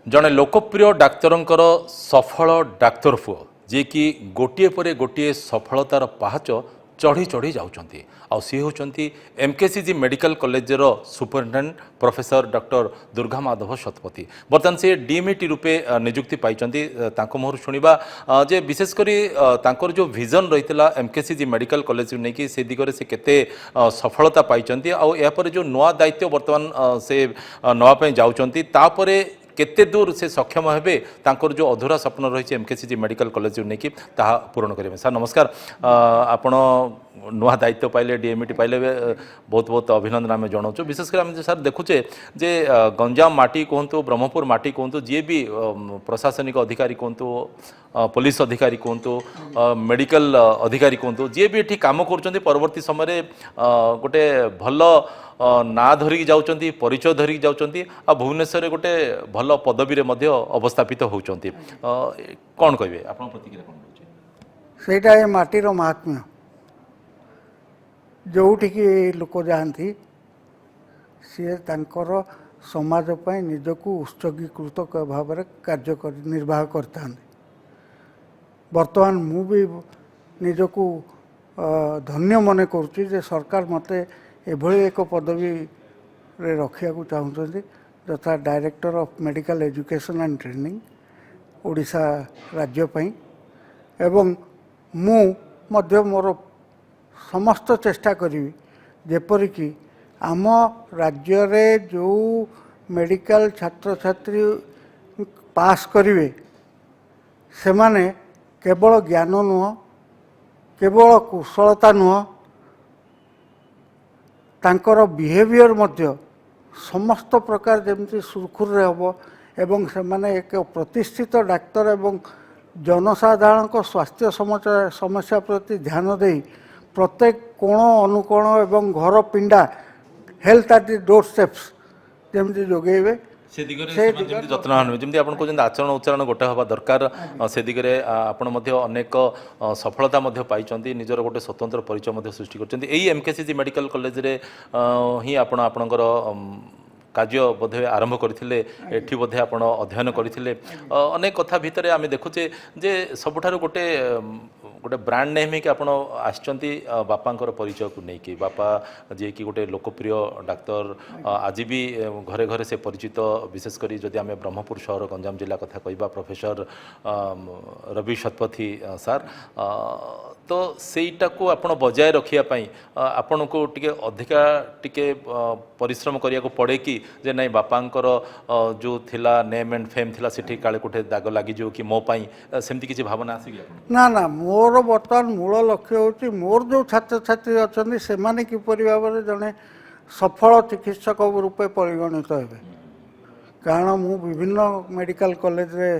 जड़े लोकप्रिय डाक्तरंकर सफल डाक्तर पुओ जी कि गोटे पर गोटे सफलतार पाहाच चढ़ी चढ़ी जाउछंती आ सी होचंती एमकेसीजी मेडिकल कॉलेजर superintendent professor doctor Durga Madhav Satapathy बर्तमान से डीएमईटी रूपे नियुक्ति पाइचंती तांको मोहर शुणिबा जे विशेषकर तांकर जो विजन रही एमकेसीजी मेडिकल कॉलेज नहीं कि से दिगरे से केते सफलता पाइचंती आ या पर जो नवा दायित्व बर्तमान से नवा पई जाउछंती तापरे केते दूर से सक्षम हेबे तांकर जो अधूरा स्वप्न रही एमकेसीजी मेडिकल कॉलेज नहीं कि ताहा पूरण करेंगे। सर नमस्कार, आपण नुआ दायित्व पाइले डीएमईटी पाइले बहुत बहुत अभिनंदन आम जनाऊँ। विशेषकर आम सर देखुचे जे गंजाम माटी कहतु ब्रह्मपुर माटी कहतु जी भी प्रशासनिक अधिकारी कहतु पुलिस अधिकारी कहतु मेडिकल अधिकारी कहतु जी भी ये कम कर परवर्ती समय गोटे भल ना धरिकी जाउचंती परिचय धरिकी जाउचंती आ भुवनेश्वर गोटे भल पदवी रे अवस्थापित होउचंती कौन कहबे आपन प्रतिक्रिया कोन होचे सेटा ए माटीर महात्म्य जोटिकी लोक जाती सी तांकर समाज पर निजक उत्सर्गीकृत भाव कार्य निर्वाह करता। बर्तमान मु भी निजक धन्य मन करुच्ची सरकार मते एभली एक पदवी रे रखिया को चाहते यथा director of medical education and training Odisha राज्य पई एवं मु मध्य मोर समस्त चेष्टा करी जेपरिक आम राज्य रे जो मेडिकल छात्र छात्री पास करिवे से माने केवल ज्ञान नुह केवल कुशलता नुह तांकर बिहेवियर मध्य समस्त प्रकार जमती सुरखुर हम एवं से माने एक प्रतिष्ठित डाक्तर एवं जनसाधारण को स्वास्थ्य समस्या प्रति ध्यान दे प्रत्येक कोण अनुकोण एवं घर पिंडा health at the door steps जमती जोगेबे से दिगरे जत्न जमी आप आचरण उच्चारण गोटे हवा दरकार से दिगरे आपण अनेक सफलता पाई निजर गोटे स्वतंत्र परिचय सृष्टि कर एमकेसीजी मेडिकल कॉलेज रे ही आपणकर कार्य बोधे आरंभ करथिले एठी बोधे आपण अध्ययन करथिले अनेक कथा भितरे आमे देखुचे जे सबुठारु गोटे गोटे ब्रांड नेम है कि आपण आछंती बापांकर परिचय को नहीं कि बापा जे कि गोटे लोकप्रिय डाक्तर आज भी घरे घरे से परिचित विशेषकर जदि आम ब्रह्मपुर शहर गंजाम जिला कथा कहवा प्रोफेसर रवि शतपथी सर तो सेटा को आपण बजाय रखिया आपण को टिके अधिका टिके परिश्रम करिया को पड़े कि जे नहीं बापांकर जो थिला नेम एंड फेम थिला सिठी काले कोठे दाग लागी जो कि मो पाई सेमती किछि भावना आसी गया ना ना मोर बर्तमान मूल लक्ष्य होची मोर जो छात्र छात्री अछंती से माने किपरि भाव में जने सफल चिकित्सक रूपे परिगणित हेबे कारण मु विभिन्न मेडिकल कॉलेज रे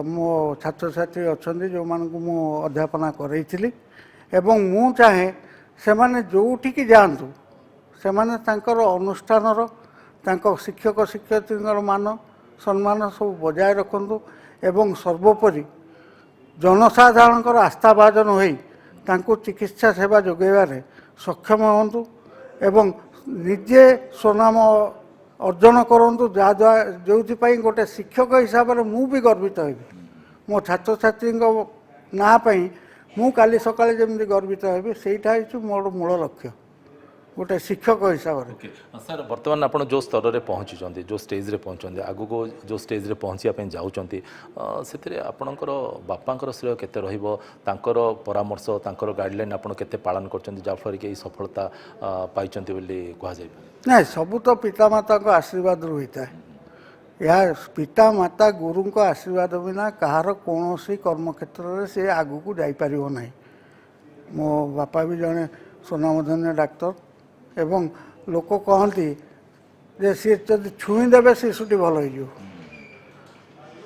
मो छात्र छात्री अछंती जो मानकु मु अध्यापना करैथिली एवं मु चाहे से माने जोठी जातु से माने तांकर अनुष्ठानर तांको शिक्षक शिक्षयित्रींकर मान सम्मान सब बजाय रखंतु एवं सर्वोपरि जनसाधारण आस्थाभाजन होई तांको चिकित्सा सेवा जोगेबारे सक्षम होंतु एवं निजे स्वनाम अर्जन करंतु जो गोटे शिक्षक हिसाब से मु भी गर्वित हेबी मो छात्र छात्री ना पई मु काली सकाळे जेमि गर्वित हेबी सेटा हिचु मोर मूल लक्ष्य गोटे शिक्षक हिसाब से। सर बर्तमान आप जो स्तर में पहुँची जो स्टेज रे पहुँचते आगु को जो स्टेज रे पहुँचापी जाऊँगी से आपणकर बापांकर श्रेय केते रहिबो तांकर परामर्श तांकर गाइडलाइन आपन केते पालन करछन्ती जाफर के सफलता पाइछन्ती बोली कहा जाय नहीं सबू तो पितामाता को आशीर्वाद होता है या पितामाता गुरु को आशीर्वाद बिना कहार कौन कर्म क्षेत्र में से आगू को जापर ना मो बापा भी जड़े सुनामधन्य डाक्तर एवं लोक कहती जे सी जब छुईदेवे शिशुटी भल हो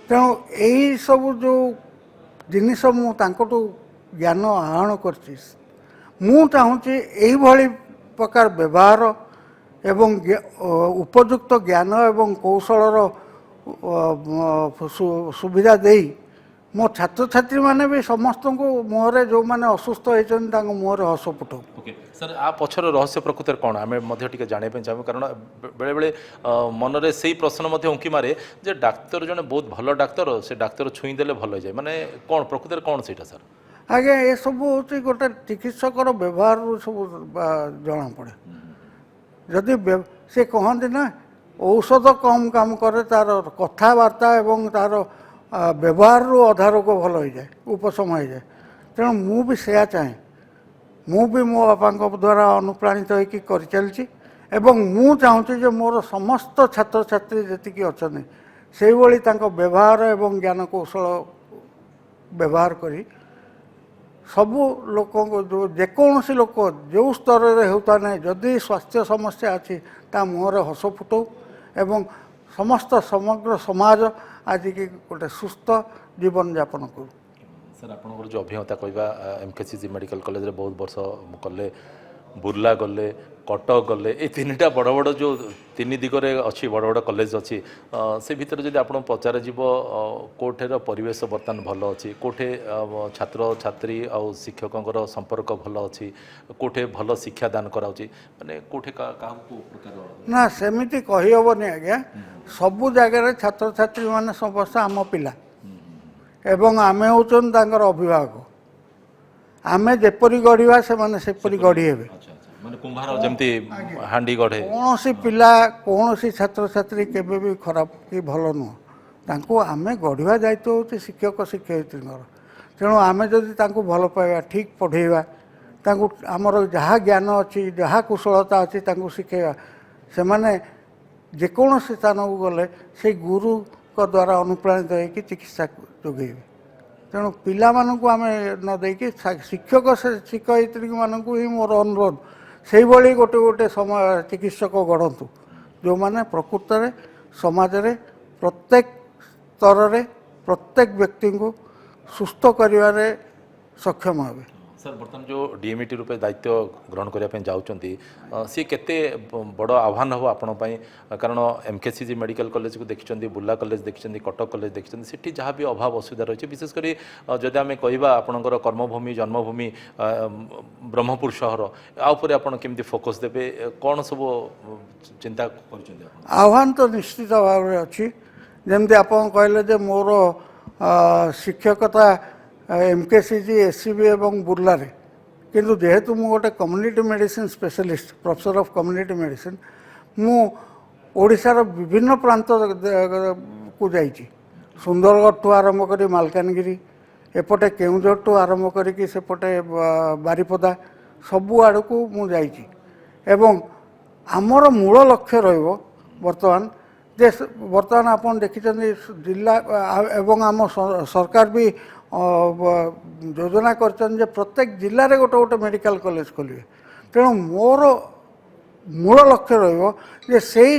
तेणु यही सब जो जिनिस मुझू ज्ञान आहरण कर चाहूँगी यही प्रकार व्यवहार एवं उपयुक्त ज्ञान एवं कौशलर सुविधा दे ମୋ ଛାତ୍ରଛାତ୍ରୀ ମାନେ ବି ସମସ୍ତଙ୍କୁ ମୁହଁରେ ଯେଉଁମାନେ ଅସୁସ୍ଥ ହେଇଛନ୍ତି ତାଙ୍କ ମୁହଁରେ ହସ ଫୁଟାଉ। ଓକେ ସାର୍ ଆ ପଛର ରହସ୍ୟ ପ୍ରକୃତରେ କ'ଣ ଆମେ ମଧ୍ୟ ଟିକେ ଜାଣିବା ପାଇଁ ଚାହିଁବୁ କାରଣ ବେଳେବେଳେ ମନରେ ସେଇ ପ୍ରଶ୍ନ ମଧ୍ୟ ଉଙ୍କି ମାରେ ଯେ ଡାକ୍ତର ଜଣେ ବହୁତ ଭଲ ଡାକ୍ତର ସେ ଡାକ୍ତର ଛୁଇଁ ଦେଲେ ଭଲ ହେଇଯାଏ ମାନେ କ'ଣ ପ୍ରକୃତରେ କ'ଣ ସେଇଟା ସାର୍? ଆଜ୍ଞା ଏସବୁ ହେଉଛି ଗୋଟେ ଚିକିତ୍ସକର ବ୍ୟବହାରରୁ ସବୁ ଜଣାପଡ଼େ। ଯଦି ସେ କହନ୍ତି ନା ଔଷଧ କମ୍ କାମ କରେ ତାର କଥାବାର୍ତ୍ତା ଏବଂ ତାର ବ୍ୟବହାରରୁ ଅଧା ରୋଗ ଭଲ ହେଇଯାଏ ଉପଶମ ହେଇଯାଏ। ତେଣୁ ମୁଁ ବି ସେୟା ଚାହେଁ। ମୁଁ ବି ମୋ ବାପାଙ୍କ ଦ୍ୱାରା ଅନୁପ୍ରାଣିତ ହେଇକି କରିଚାଲିଛି ଏବଂ ମୁଁ ଚାହୁଁଛି ଯେ ମୋର ସମସ୍ତ ଛାତ୍ରଛାତ୍ରୀ ଯେତିକି ଅଛନ୍ତି ସେଇଭଳି ତାଙ୍କ ବ୍ୟବହାର ଏବଂ ଜ୍ଞାନ କୌଶଳ ବ୍ୟବହାର କରି ସବୁ ଲୋକଙ୍କୁ ଯେକୌଣସି ଲୋକ ଯେଉଁ ସ୍ତରରେ ହେଉତା ନାହିଁ ଯଦି ସ୍ୱାସ୍ଥ୍ୟ ସମସ୍ୟା ଅଛି ତା ମୁହଁରେ ହସ ଫୁଟାଉ ଏବଂ ସମସ୍ତ ସମଗ୍ର ସମାଜ ଆଜିକି ଗୋଟେ ସୁସ୍ଥ ଜୀବନଯାପନ କରୁ। ସାର୍ ଆପଣଙ୍କର ଯେଉଁ ଅଭିଜ୍ଞତା କହିବା MKCG ମେଡ଼ିକାଲ କଲେଜରେ ବହୁତ ବର୍ଷ କଲେ ବୁର୍ଲା ଗଲେ କଟକ ଗଲେ ଏ ତିନିଟା ବଡ଼ ବଡ଼ ଯେଉଁ ତିନି ଦିଗରେ ଅଛି ବଡ଼ ବଡ଼ କଲେଜ ଅଛି ସେ ଭିତରେ ଯଦି ଆପଣଙ୍କୁ ପଚରାଯିବ କେଉଁଠିର ପରିବେଶ ବର୍ତ୍ତମାନ ଭଲ ଅଛି କେଉଁଠି ଛାତ୍ରଛାତ୍ରୀ ଆଉ ଶିକ୍ଷକଙ୍କର ସମ୍ପର୍କ ଭଲ ଅଛି କେଉଁଠି ଭଲ ଶିକ୍ଷା ଦାନ କରାଉଛି ମାନେ କେଉଁଠି କାହାକୁ ପ୍ରକାର ନା ସେମିତି କହିହେବନି ଆଜ୍ଞା। ସବୁ ଜାଗାରେ ଛାତ୍ରଛାତ୍ରୀମାନେ ସମସ୍ତେ ଆମ ପିଲା ଏବଂ ଆମେ ହେଉଛନ୍ତି ତାଙ୍କର ଅଭିଭାବକ। ଆମେ ଯେପରି ଗଢ଼ିବା ସେମାନେ ସେପରି ଗଢ଼ି ହେବେ। ମାନେ କୁମ୍ଭାର ଯେମିତି ହାଣ୍ଡି ଗଢ଼େ କୌଣସି ପିଲା କୌଣସି ଛାତ୍ରଛାତ୍ରୀ କେବେ ବି ଖରାପ କି ଭଲ ନୁହଁ। ତାଙ୍କୁ ଆମେ ଗଢ଼ିବା ଦାୟିତ୍ୱ ହେଉଛି ଶିକ୍ଷକ ଶିକ୍ଷୟିତ୍ରୀଙ୍କର। ତେଣୁ ଆମେ ଯଦି ତାଙ୍କୁ ଭଲ ପାଇବା ଠିକ୍ ପଢ଼େଇବା ତାଙ୍କୁ ଆମର ଯାହା ଜ୍ଞାନ ଅଛି ଯାହା କୁଶଳତା ଅଛି ତାଙ୍କୁ ଶିଖେଇବା ସେମାନେ ଯେକୌଣସି ସ୍ଥାନକୁ ଗଲେ ସେଇ ଗୁରୁଙ୍କ ଦ୍ୱାରା ଅନୁପ୍ରାଣିତ ହେଇକି ଚିକିତ୍ସା ଯୋଗେଇବେ। ତେଣୁ ପିଲାମାନଙ୍କୁ ଆମେ ନ ଦେଇକି ଶିକ୍ଷକ ଶିକ୍ଷୟିତ୍ରୀମାନଙ୍କୁ ହିଁ ମୋର ଅନୁରୋଧ ସେଇଭଳି ଗୋଟେ ଗୋଟେ ଚିକିତ୍ସକ ଗଢ଼ନ୍ତୁ ଯେଉଁମାନେ ପ୍ରକୃତରେ ସମାଜରେ ପ୍ରତ୍ୟେକ ସ୍ତରରେ ପ୍ରତ୍ୟେକ ବ୍ୟକ୍ତିଙ୍କୁ ସୁସ୍ଥ କରିବାରେ ସକ୍ଷମ ହେବେ। ସାର୍ ବର୍ତ୍ତମାନ ଯେଉଁ DMET ରୂପେ ଦାୟିତ୍ୱ ଗ୍ରହଣ କରିବା ପାଇଁ ଯାଉଛନ୍ତି ସିଏ କେତେ ବଡ଼ ଆହ୍ୱାନ ହେବ ଆପଣଙ୍କ ପାଇଁ କାରଣ MKCG ମେଡ଼ିକାଲ କଲେଜକୁ ଦେଖିଛନ୍ତି ବୁର୍ଲା କଲେଜ ଦେଖିଛନ୍ତି କଟକ କଲେଜ ଦେଖିଛନ୍ତି ସେଠି ଯାହା ବି ଅଭାବ ଅସୁବିଧା ରହିଛି ବିଶେଷ କରି ଯଦି ଆମେ କହିବା ଆପଣଙ୍କର କର୍ମଭୂମି ଜନ୍ମଭୂମି ବ୍ରହ୍ମପୁର ସହର ଆ ଉପରେ ଆପଣ କେମିତି ଫୋକସ୍ ଦେବେ କ'ଣ ସବୁ ଚିନ୍ତା କରିଛନ୍ତି ଆପଣ? ଆହ୍ୱାନ ତ ନିଶ୍ଚିତ ଭାବରେ ଅଛି। ଯେମିତି ଆପଣ କହିଲେ ଯେ ମୋର ଶିକ୍ଷକତା MKCG SCB ଏବଂ ବୁର୍ଲାରେ କିନ୍ତୁ ଯେହେତୁ ମୁଁ ଗୋଟେ community medicine specialist professor of community medicine ମୁଁ ଓଡ଼ିଶାର ବିଭିନ୍ନ ପ୍ରାନ୍ତକୁ ଯାଇଛି। ସୁନ୍ଦରଗଡ଼ଠୁ ଆରମ୍ଭ କରି ମାଲକାନଗିରି ଏପଟେ କେଉଁଝରଠୁ ଆରମ୍ଭ କରିକି ସେପଟେ ବାରିପଦା ସବୁଆଡ଼କୁ ମୁଁ ଯାଇଛି ଏବଂ ଆମର ମୂଳ ଲକ୍ଷ୍ୟ ରହିବ ବର୍ତ୍ତମାନ ଆପଣ ଦେଖିଛନ୍ତି ଜିଲ୍ଲା ଏବଂ ଆମ ସରକାର ବି ଯୋଜନା କରିଛନ୍ତି ଯେ ପ୍ରତ୍ୟେକ ଜିଲ୍ଲାରେ ଗୋଟେ ଗୋଟେ ମେଡ଼ିକାଲ କଲେଜ ଖୋଲିବେ। ତେଣୁ ମୋର ମୂଳ ଲକ୍ଷ୍ୟ ରହିବ ଯେ ସେଇ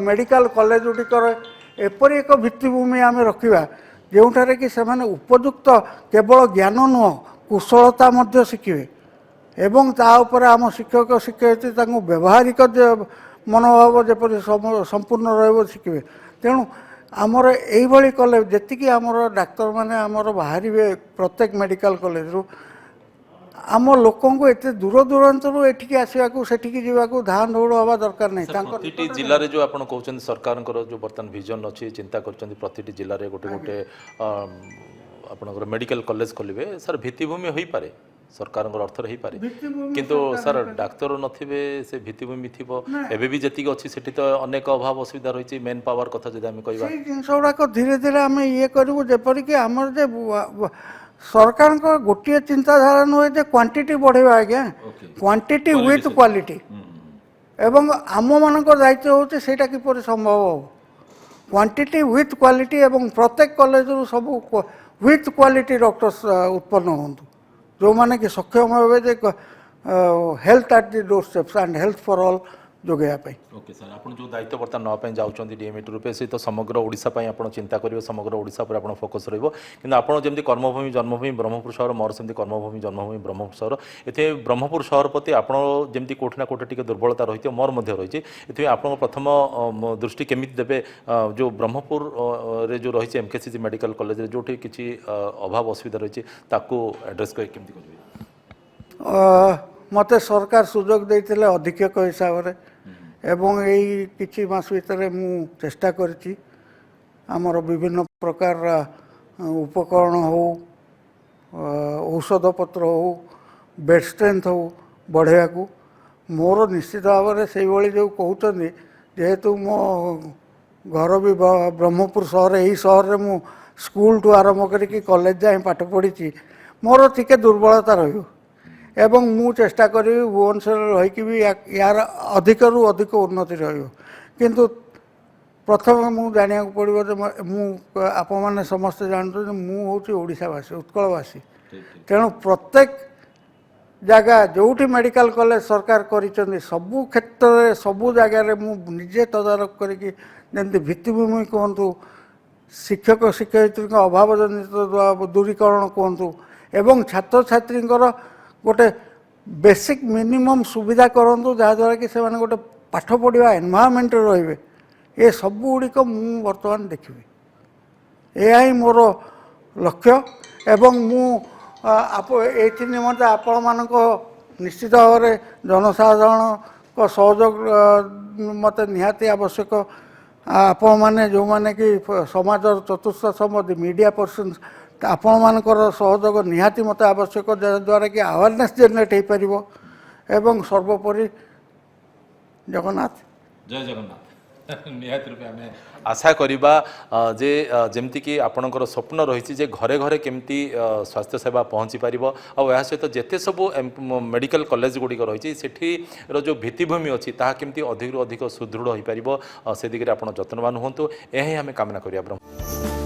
ମେଡ଼ିକାଲ କଲେଜ ଗୁଡ଼ିକର ଏପରି ଏକ ଭିତ୍ତିଭୂମି ଆମେ ରଖିବା ଯେଉଁଠାରେ କି ସେମାନେ ଉପଯୁକ୍ତ କେବଳ ଜ୍ଞାନ ନୁହଁ କୁଶଳତା ମଧ୍ୟ ଶିଖିବେ ଏବଂ ତା ଉପରେ ଆମ ଶିକ୍ଷକ ଶିକ୍ଷୟିତ୍ରୀ ତାଙ୍କୁ ବ୍ୟବହାରିକ ମନୋଭାବ ଯେପରି ସମ୍ପୂର୍ଣ୍ଣ ରହିବ ଶିଖିବେ। ତେଣୁ ଆମର ଏଇଭଳି କଲେଜ ଯେତିକି ଆମର ଡାକ୍ତରମାନେ ଆମର ବାହାରିବେ ପ୍ରତ୍ୟେକ ମେଡ଼ିକାଲ କଲେଜରୁ ଆମ ଲୋକଙ୍କୁ ଏତେ ଦୂର ଦୂରାନ୍ତରୁ ଏଠିକି ଆସିବାକୁ ସେଠିକି ଯିବାକୁ ଧାଁ ଦୌଡ଼ ହେବା ଦରକାର ନାହିଁ। ତାଙ୍କର ପ୍ରତିଟି ଜିଲ୍ଲାରେ ଯେଉଁ ଆପଣ କହୁଛନ୍ତି ସରକାରଙ୍କର ଯେଉଁ ବର୍ତ୍ତମାନ ଭିଜନ ଅଛି ଚିନ୍ତା କରିଛନ୍ତି ପ୍ରତିଟି ଜିଲ୍ଲାରେ ଗୋଟେ ଗୋଟେ ଆପଣଙ୍କର ମେଡ଼ିକାଲ କଲେଜ ଖୋଲିବେ ସାର୍ ଭିତ୍ତିଭୂମି ହୋଇପାରେ ସରକାରଙ୍କର ଅର୍ଥରେ ହେଇପାରେ କିନ୍ତୁ ସାର୍ ଡାକ୍ତର ନଥିବେ ସେ ଭିତ୍ତିଭୂମି ଥିବ ଏବେ ବି ଯେତିକି ଅଛି ସେଠି ତ ଅନେକ ଅଭାବ ଅସୁବିଧା ରହିଛି ମେନ୍ ପାୱାର କଥା ଯଦି ଆମେ କହିବା ସେଇ ଜିନିଷ ଗୁଡ଼ାକ ଧୀରେ ଧୀରେ ଆମେ ଇଏ କରିବୁ ଯେପରିକି ଆମର ଯେ ସରକାରଙ୍କ ଗୋଟିଏ ଚିନ୍ତାଧାରା ନୁହେଁ ଯେ କ୍ୱାଣ୍ଟିଟି ବଢ଼େଇବା ଆଜ୍ଞା କ୍ୱାଣ୍ଟିଟି ୱିଥ୍ କ୍ୱାଲିଟି ଏବଂ ଆମମାନଙ୍କ ଦାୟିତ୍ୱ ହେଉଛି ସେଇଟା କିପରି ସମ୍ଭବ ହେବ କ୍ୱାଣ୍ଟିଟି ୱିଥ୍ କ୍ୱାଲିଟି ଏବଂ ପ୍ରତ୍ୟେକ କଲେଜରୁ ସବୁ ୱିଥ୍ କ୍ୱାଲିଟି ଡକ୍ଟର୍ସ ଉତ୍ପନ୍ନ ହୁଅନ୍ତୁ ଯେଉଁମାନେ କି ସକ୍ଷମ ହେବେ ଯେ health at the door steps and health for all जोगाइवा पाई। ओके सर आप जो दायित्व बर्तमान नापी जाऊँच डीएमएटी रूपे से तो समग्र ओडिशा पई आपण चिंता करेंगे समग्र ओडिशा पर आप फोकस रहिबो किंतु आपण जमी कर्मभूमि जन्मभूमि ब्रह्मपुर शहर मोर सेमती कर्मभूमि जन्मभूमि ब्रह्मपुर शहर ये ब्रह्मपुर शहर प्रति आपण जमी कोठी ना कोठी टिके दुर्बलता रही मोर मध्य रही ये आप प्रथम दृष्टि केमी देवे जो ब्रह्मपुर रे जो रही एमकेसीजी मेडिकल कॉलेज जो किसी अभाव असुविधा रही एड्रेस केमती करेंगे मते सरकार सुजोग देते अधीक्षक हिसाब से एवं यही किछि मास भितर मु चेष्टा करछि आमर विभिन्न प्रकार उपकरण हो औषध पत्र हो बेड स्ट्रेंथ हो बढ़ाया को मोर निश्चित भाव में से जो कहते जेहेतु मो घर भी ब्रह्मपुर शहर यही शहर में मु स्कूल टू आरंभ करके कॉलेज जाए पाठ पढ़ी मोर टिके दुर्बलता रही एवं मु चेष्टा करी भुवनेश्वर रहीकि भी यार अधिकरू अधिक उन्नति रहियो प्रथम मु जानिया पड़ो मु आप मैंने समस्ते जानते मु हूँ ओडिशावासी उत्कलवासी तेणु प्रत्येक जगह जोठी मेडिकल कॉलेज सरकार करिसेंती सबु क्षेत्र में सबु जगार मु निजे तदारख करी भित्तिभूमि कहतु शिक्षक शिक्षयित्री अभाव जनित दूरीकरण कहतु एवं छात्र छात्री गोटे बेसिक मिनिमम सुविधा करूँ जहाँद्वारा कि से गोटे पाठ पढ़ा एनवायरमेंट रे ये सबू गुड़िक मु बर्तमान देखी यह ही मोर लक्ष्य एवं मु ये निमंते आपण मान निश्चित भाव में जनसाधारण सहयोग मत निहाती आवश्यक आपण मैंने जो मैंने कि समाज चतुर्थ संबंधी मीडिया पर्सन आपण मानकर सहयोग निहाती मत आवश्यक जहाँद्वारा कि अवेयरनेस जनरेट हो पार एवं सर्वोपरि जगन्नाथ जय जगन्नाथ निहाती रूपे आम आशा करवा जे जमती कि आपणकर स्वप्न रही जे घरे घरे केमती स्वास्थ्य सेवा पहुँची पार आ सहित जिते सब मेडिकल कॉलेज गुड़िक रही सेठीर जो भित्तिभूमि अच्छी ताहा केमती अधिक अधिक सुदृढ़ हो पार से दिगरे आप जत्नवान हूँ यह आम कामना करिया ब्रह्म।